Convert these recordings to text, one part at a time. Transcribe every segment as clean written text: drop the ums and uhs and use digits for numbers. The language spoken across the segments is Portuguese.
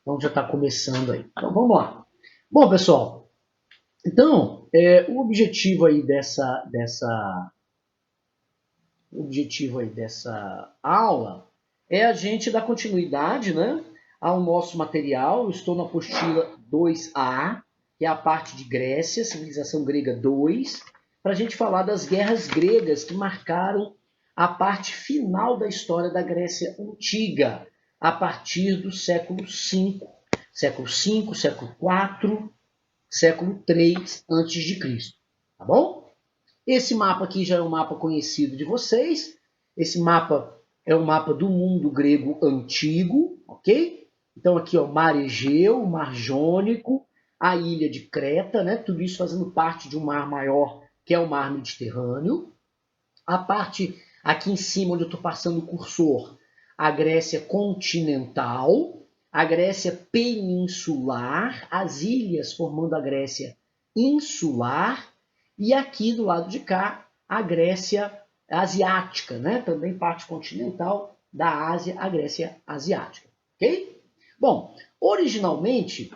Então já está começando aí. Então vamos lá. Bom, pessoal, então o objetivo aí dessa aula é a gente dar continuidade, né, ao nosso material. Eu estou na apostila 2A, que é a parte de Grécia, civilização grega 2, para a gente falar das guerras gregas que marcaram a parte final da história da Grécia Antiga, a partir do século V, século IV, século III antes de Cristo, tá bom? Esse mapa aqui já é um mapa conhecido de vocês. Esse mapa é um mapa do mundo grego antigo, ok? Então aqui, ó, Mar Egeu, Mar Jônico, a ilha de Creta, né? Tudo isso fazendo parte de um mar maior, que é o Mar Mediterrâneo. A parte aqui em cima, onde eu estou passando o cursor, a Grécia continental, a Grécia peninsular, as ilhas formando a Grécia insular, e aqui do lado de cá, a Grécia asiática, né? Também parte continental da Ásia, a Grécia asiática, ok? Bom, originalmente,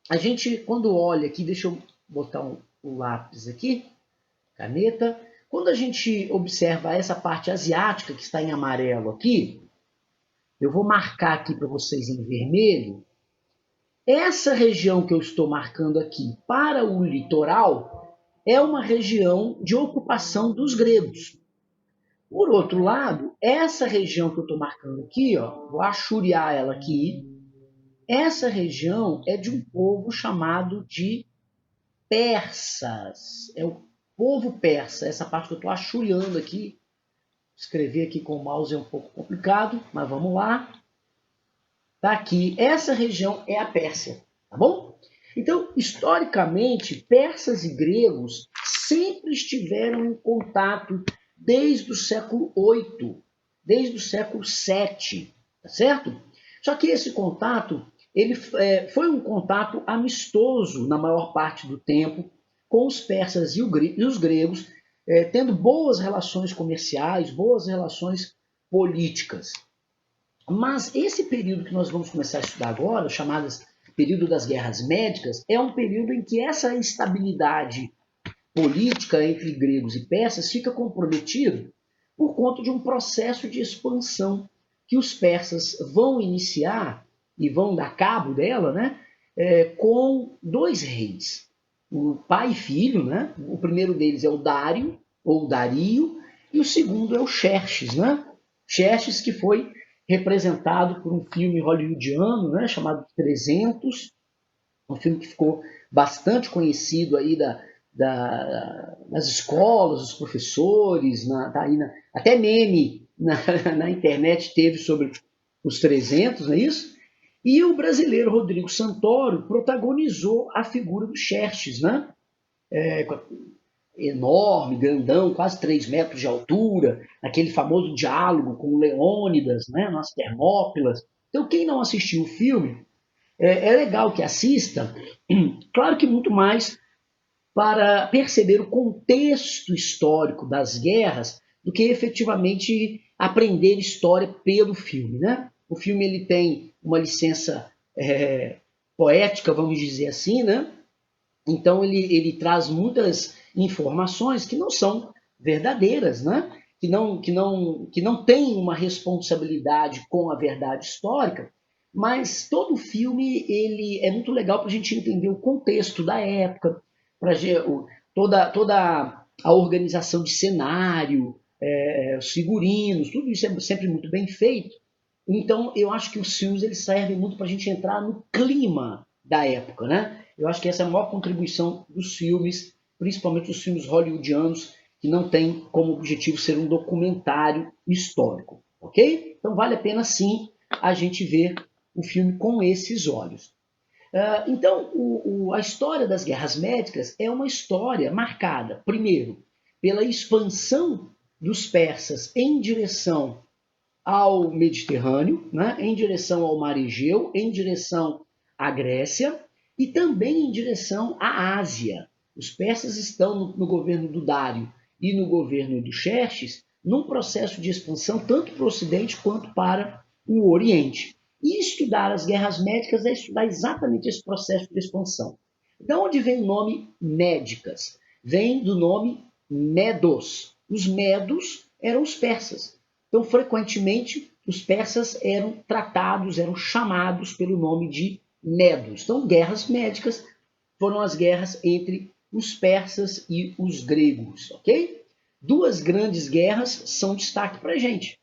a gente, quando olha aqui, deixa eu botar um lápis aqui, caneta. Quando a gente observa essa parte asiática que está em amarelo aqui, eu vou marcar aqui para vocês em vermelho. Essa região que eu estou marcando aqui para o litoral é uma região de ocupação dos gregos. Por outro lado, essa região que eu estou marcando aqui, ó, vou achuriar ela aqui, essa região é de um povo chamado de persas. É o povo persa, essa parte que eu estou achuriando aqui. Escrever aqui com o mouse é um pouco complicado, mas vamos lá. Tá aqui. Essa região é a Pérsia, tá bom? Então, historicamente, persas e gregos sempre estiveram em contato desde o século VIII, desde o século VII, tá certo? Só que esse contato ele foi um contato amistoso na maior parte do tempo com os persas e os gregos, tendo boas relações comerciais, boas relações políticas. Mas esse período que nós vamos começar a estudar agora, chamado período das guerras médicas, é um período em que essa instabilidade política entre gregos e persas fica comprometido por conta de um processo de expansão que os persas vão iniciar e vão dar cabo dela, né, com dois reis, o pai e filho, né? O primeiro deles é o Dário, ou Dario, e o segundo é o Xerxes, né? Xerxes que foi representado por um filme hollywoodiano, né, chamado 300, um filme que ficou bastante conhecido aí nas escolas, os professores, até meme na internet teve sobre os 300, não é isso? E o brasileiro Rodrigo Santoro protagonizou a figura do Xerxes, né? Enorme, grandão, quase 3 metros de altura, aquele famoso diálogo com o Leônidas, né, nas Termópilas. Então, quem não assistiu o filme, é legal que assista, claro que muito mais para perceber o contexto histórico das guerras do que efetivamente aprender história pelo filme, né? O filme ele tem uma licença poética, vamos dizer assim, né? Então ele traz muitas informações que não são verdadeiras, né? Que não tem uma responsabilidade com a verdade histórica, mas todo o filme ele é muito legal para a gente entender o contexto da época, para toda a organização de cenário, os figurinos, tudo isso é sempre muito bem feito. Então eu acho que os filmes eles servem muito para a gente entrar no clima da época, né? Eu acho que essa é a maior contribuição dos filmes, principalmente os filmes hollywoodianos, que não tem como objetivo ser um documentário histórico, ok? Então vale a pena sim a gente ver o filme com esses olhos. Então, a história das guerras médicas é uma história marcada, primeiro, pela expansão dos persas em direção ao Mediterrâneo, né, em direção ao Mar Egeu, em direção à Grécia e também em direção à Ásia. Os persas estão no governo do Dário e no governo do Xerxes num processo de expansão tanto para o Ocidente quanto para o Oriente. E estudar as guerras médicas é estudar exatamente esse processo de expansão. Da onde vem o nome médicas? Vem do nome Medos. Os medos eram os persas. Então, frequentemente, os persas eram tratados, eram chamados pelo nome de medos. Então, guerras médicas foram as guerras entre os persas e os gregos, ok? Duas grandes guerras são destaque para a gente.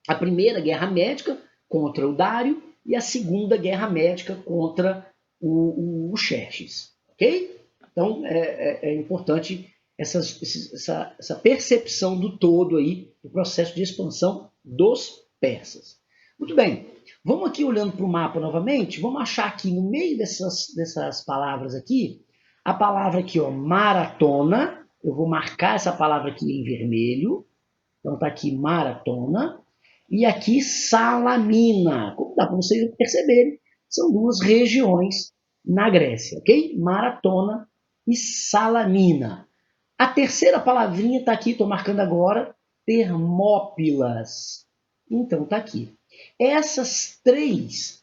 A primeira guerra médica contra o Dário e a segunda guerra médica contra o Xerxes, ok? Então é importante essa percepção do todo aí, do processo de expansão dos persas. Muito bem, vamos aqui olhando para o mapa novamente, vamos achar aqui no meio dessas palavras aqui, a palavra aqui, ó, maratona, eu vou marcar essa palavra aqui em vermelho, então está aqui maratona, e aqui Salamina, como dá para vocês perceberem, são duas regiões na Grécia, ok? Maratona e Salamina. A terceira palavrinha está aqui, estou marcando agora, Termópilas. Então está aqui. Essas três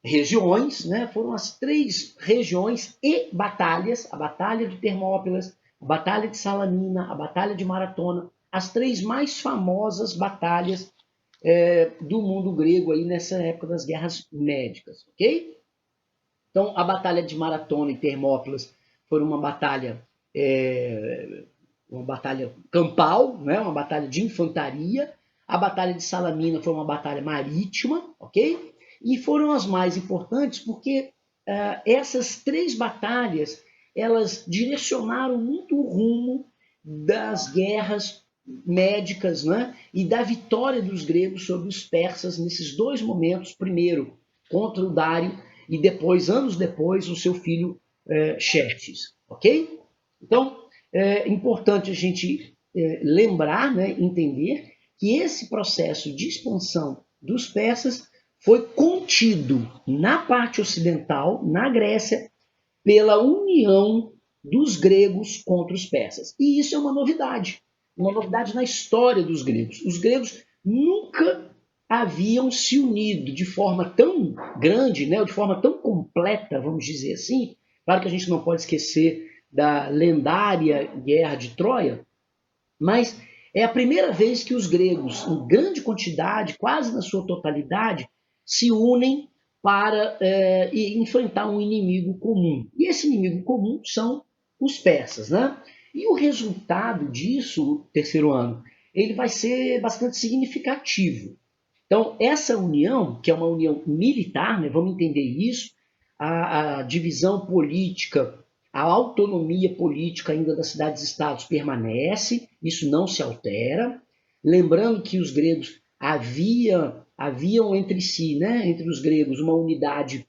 regiões, né, foram as três regiões e batalhas, a Batalha de Termópilas, a Batalha de Salamina, a Batalha de Maratona, as três mais famosas batalhas do mundo grego aí nessa época das guerras médicas, ok? Então, a Batalha de Maratona e Termópilas foi uma batalha campal, né? Uma batalha de infantaria. A Batalha de Salamina foi uma batalha marítima, ok? E foram as mais importantes porque essas três batalhas elas direcionaram muito o rumo das guerras médicas, né? E da vitória dos gregos sobre os persas nesses dois momentos, primeiro contra o Dário e depois, anos depois, o seu filho Xerxes, ok? Então, é importante a gente lembrar, né, entender que esse processo de expansão dos persas foi contido na parte ocidental, na Grécia, pela união dos gregos contra os persas. E isso é uma novidade na história dos gregos. Os gregos nunca haviam se unido de forma tão grande, né, ou de forma tão completa, vamos dizer assim. Claro que a gente não pode esquecer da lendária Guerra de Troia, mas é a primeira vez que os gregos, em grande quantidade, quase na sua totalidade, se unem para enfrentar um inimigo comum. E esse inimigo comum são os persas, né? E o resultado disso, o terceiro ano, ele vai ser bastante significativo. Então, essa união, que é uma união militar, né, vamos entender isso, a divisão política, a autonomia política ainda das cidades-estados permanece, isso não se altera. Lembrando que os gregos haviam entre si, né, entre os gregos, uma unidade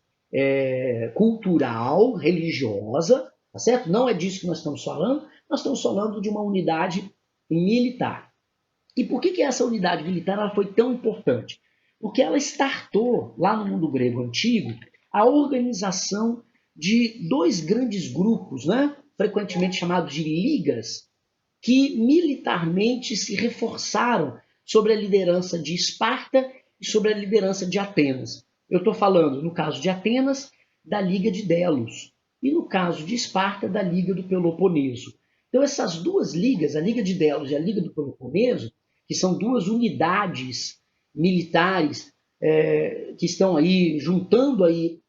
cultural, religiosa, tá certo? Não é disso que nós estamos falando de uma unidade militar. E por que essa unidade militar ela foi tão importante? Porque ela startou, lá no mundo grego antigo, a organização de dois grandes grupos, né? Frequentemente chamados de ligas, que militarmente se reforçaram sobre a liderança de Esparta e sobre a liderança de Atenas. Eu estou falando, no caso de Atenas, da Liga de Delos, e no caso de Esparta, da Liga do Peloponeso. Então, essas duas ligas, a Liga de Delos e a Liga do Peloponeso, que são duas unidades militares que estão aí juntando aí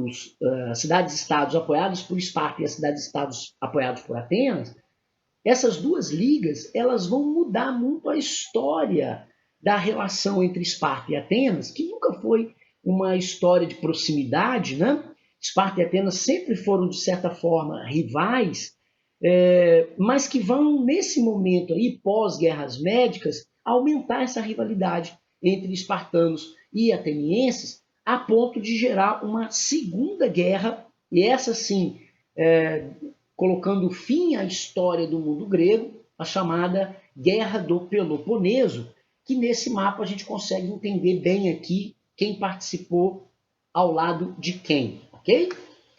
os cidades-estados apoiados por Esparta e as cidades-estados apoiados por Atenas, essas duas ligas elas vão mudar muito a história da relação entre Esparta e Atenas, que nunca foi uma história de proximidade, né? Esparta e Atenas sempre foram, de certa forma, rivais, mas que vão, nesse momento aí, pós-guerras médicas, aumentar essa rivalidade entre espartanos e atenienses, a ponto de gerar uma segunda guerra, e essa sim, colocando fim à história do mundo grego, a chamada Guerra do Peloponeso, que nesse mapa a gente consegue entender bem aqui quem participou ao lado de quem, ok?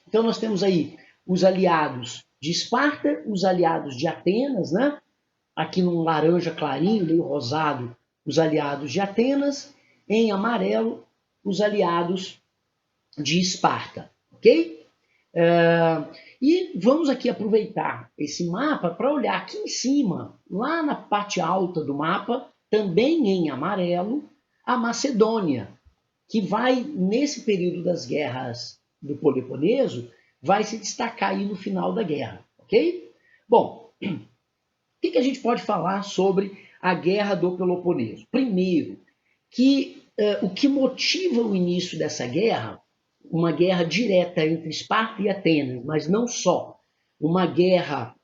Então nós temos aí os aliados de Esparta, os aliados de Atenas, né? Aqui num laranja clarinho, meio rosado, os aliados de Atenas, em amarelo, os aliados de Esparta, ok? E vamos aqui aproveitar esse mapa para olhar aqui em cima, lá na parte alta do mapa, também em amarelo, a Macedônia, que vai, nesse período das guerras do Peloponeso, vai se destacar aí no final da guerra, ok? Bom, o que a gente pode falar sobre a guerra do Peloponeso? Primeiro, que o que motiva o início dessa guerra, uma guerra direta entre Esparta e Atenas, mas não só, uma guerra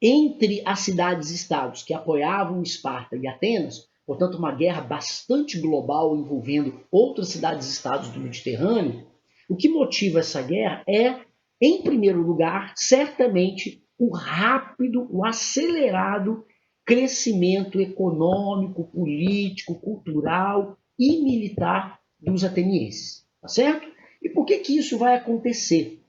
entre as cidades-estados que apoiavam Esparta e Atenas, portanto uma guerra bastante global envolvendo outras cidades-estados do Mediterrâneo. O que motiva essa guerra é, em primeiro lugar, certamente o rápido, o acelerado crescimento econômico, político, cultural e militar dos atenienses, tá certo? E por que isso vai acontecer?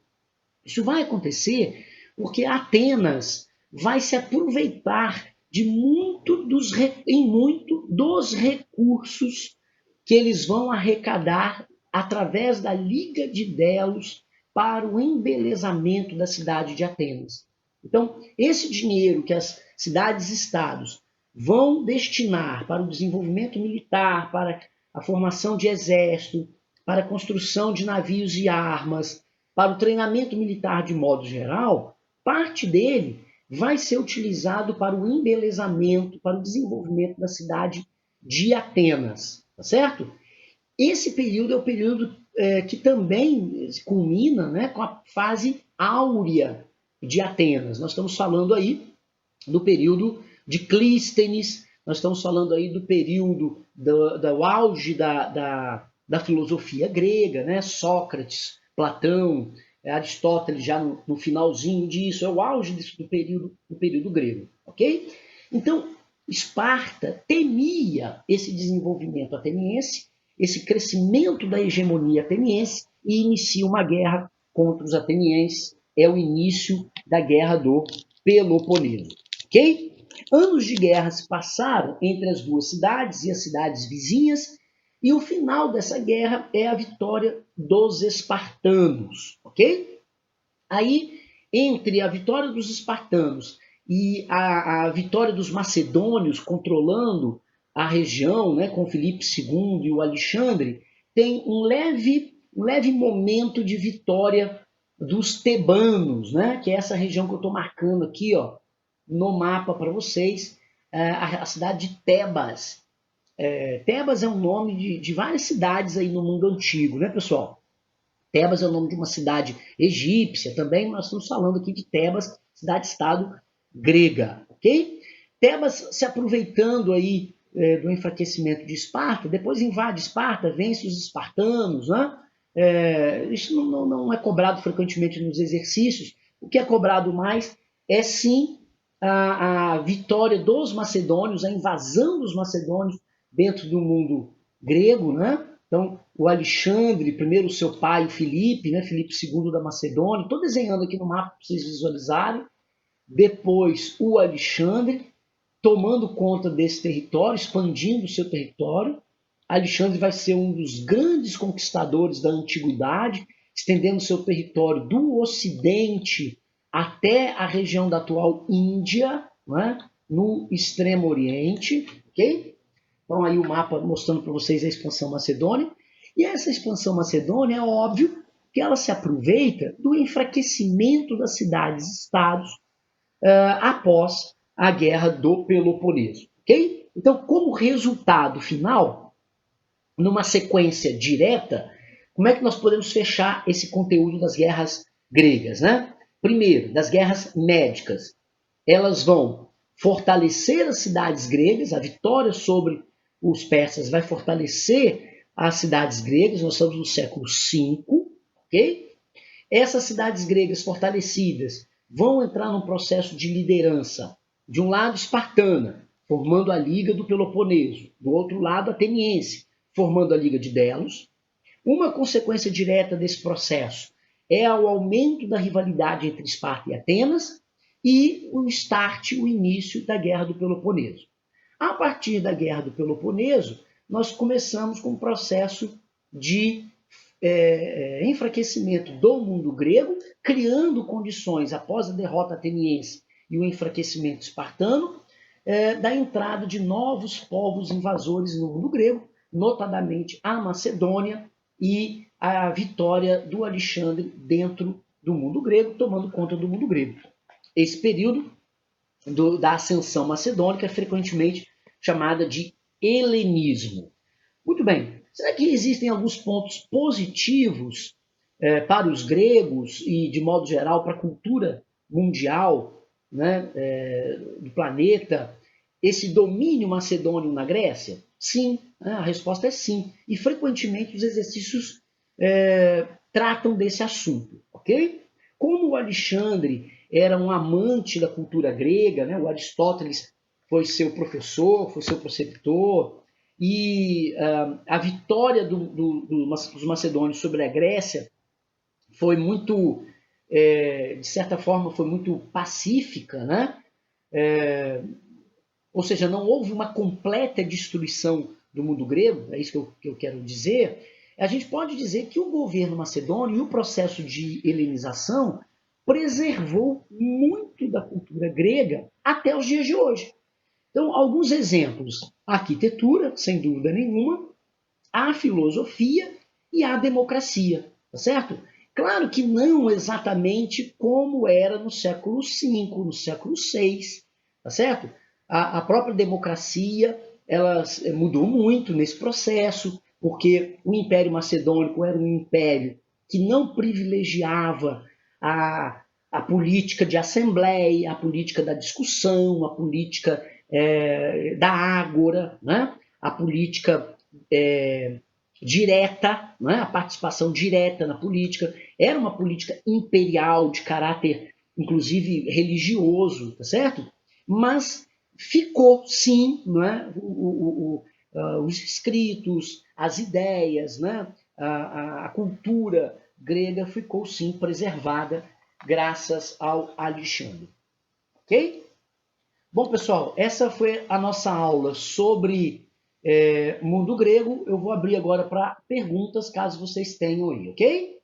Isso vai acontecer porque Atenas vai se aproveitar de muito dos recursos que eles vão arrecadar através da Liga de Delos para o embelezamento da cidade de Atenas. Então, esse dinheiro que as cidades-estados vão destinar para o desenvolvimento militar, para a formação de exército, para a construção de navios e armas, para o treinamento militar de modo geral, parte dele vai ser utilizado para o embelezamento, para o desenvolvimento da cidade de Atenas, tá certo? Esse período é o período que também culmina, né, com a fase áurea de Atenas. Nós estamos falando aí do período de Clístenes, nós estamos falando aí do período do auge da filosofia grega, né? Sócrates, Platão, Aristóteles já no finalzinho disso, é o auge do período grego, ok? Então, Esparta temia esse desenvolvimento ateniense, esse crescimento da hegemonia ateniense e inicia uma guerra contra os atenienses, é o início da guerra do Peloponeso, ok? Anos de guerra se passaram entre as duas cidades e as cidades vizinhas, e o final dessa guerra é a vitória dos espartanos, ok? Aí, entre a vitória dos espartanos e a vitória dos macedônios controlando a região, né, com Filipe II e o Alexandre, tem um leve momento de vitória dos tebanos, né, que é essa região que eu estou marcando aqui, ó, no mapa para vocês, a cidade de Tebas. Tebas é um nome de várias cidades aí no mundo antigo, né, pessoal? Tebas é o nome de uma cidade egípcia também, nós estamos falando aqui de Tebas, cidade-estado grega, ok? Tebas se aproveitando aí do enfraquecimento de Esparta, depois invade Esparta, vence os espartanos, né? Isso não é cobrado frequentemente nos exercícios, o que é cobrado mais é sim a vitória dos macedônios, a invasão dos macedônios dentro do mundo grego, né? Então, o Alexandre, primeiro o seu pai, o Filipe, né? Filipe II da Macedônia, estou desenhando aqui no mapa para vocês visualizarem. Depois, o Alexandre, tomando conta desse território, expandindo o seu território. Alexandre vai ser um dos grandes conquistadores da antiguidade, estendendo seu território do Ocidente até a região da atual Índia, né? No Extremo Oriente, ok? Então aí o mapa mostrando para vocês a expansão macedônia. E essa expansão macedônia, é óbvio que ela se aproveita do enfraquecimento das cidades-estados após a guerra do Peloponeso. Okay? Então, como resultado final, numa sequência direta, como é que nós podemos fechar esse conteúdo das guerras gregas? Né? Primeiro, das guerras médicas. Elas vão fortalecer as cidades gregas, a vitória sobre os persas vai fortalecer as cidades gregas, nós estamos no século V, ok? Essas cidades gregas fortalecidas vão entrar num processo de liderança, de um lado espartana, formando a Liga do Peloponeso, do outro lado ateniense, formando a Liga de Delos. Uma consequência direta desse processo é o aumento da rivalidade entre Esparta e Atenas e o início da Guerra do Peloponeso. A partir da Guerra do Peloponeso, nós começamos com um processo de enfraquecimento do mundo grego, criando condições, após a derrota ateniense e o enfraquecimento espartano, da entrada de novos povos invasores no mundo grego, notadamente a Macedônia e a vitória do Alexandre dentro do mundo grego, tomando conta do mundo grego. Esse período da ascensão macedônica é frequentemente chamada de helenismo. Muito bem, será que existem alguns pontos positivos para os gregos e, de modo geral, para a cultura mundial, né, do planeta, esse domínio macedônio na Grécia? Sim, a resposta é sim. E, frequentemente, os exercícios tratam desse assunto, ok? Como o Alexandre era um amante da cultura grega, né, o Aristóteles foi seu professor, foi seu preceptor, e a vitória dos macedônios sobre a Grécia foi muito, de certa forma, foi muito pacífica, né? Ou seja, não houve uma completa destruição do mundo grego, é isso que eu quero dizer. A gente pode dizer que o governo macedônio e o processo de helenização preservou muito da cultura grega até os dias de hoje. Então, alguns exemplos: a arquitetura, sem dúvida nenhuma, a filosofia e a democracia, tá certo? Claro que não exatamente como era no século V, no século VI, tá certo? A própria democracia, ela mudou muito nesse processo, porque o Império Macedônico era um império que não privilegiava a política de assembleia, a política da discussão, a política da ágora, né? A política direta, né? A participação direta na política. Era uma política imperial de caráter, inclusive, religioso, tá certo? Mas ficou, sim, né? Os escritos, as ideias, né? A cultura grega ficou, sim, preservada graças ao Alexandre. Ok? Bom, pessoal, essa foi a nossa aula sobre mundo grego. Eu vou abrir agora para perguntas, caso vocês tenham aí, ok?